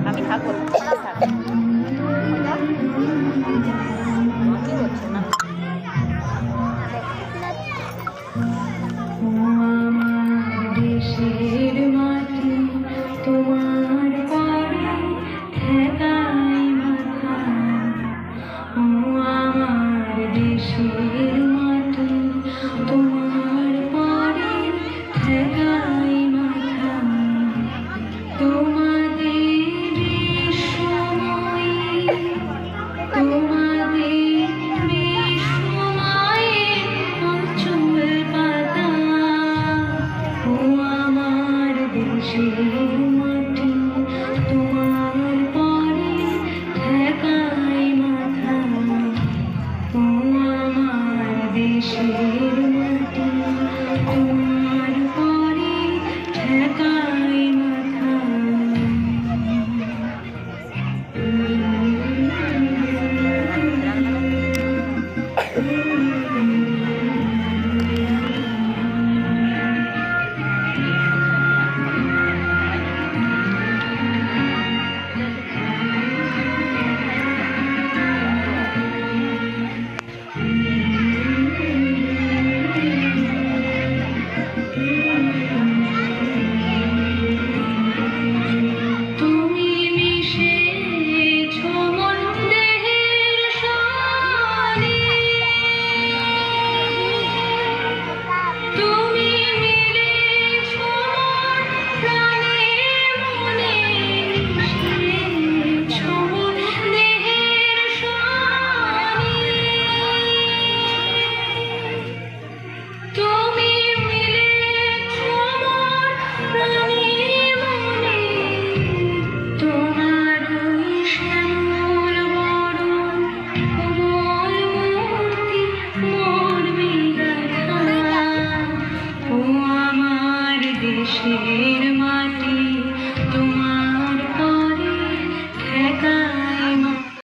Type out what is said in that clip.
আমি থাকবো কি করছে না দেশের মাটি তোমার পারে ঠেকাই মাথা ও আমার দেশের মাটি তোমার পারে ঠেকাই মাথা তোমাদের সময় তোমাদের বিস্ময়ের অচল পাতা ও আমার দেশের মাটি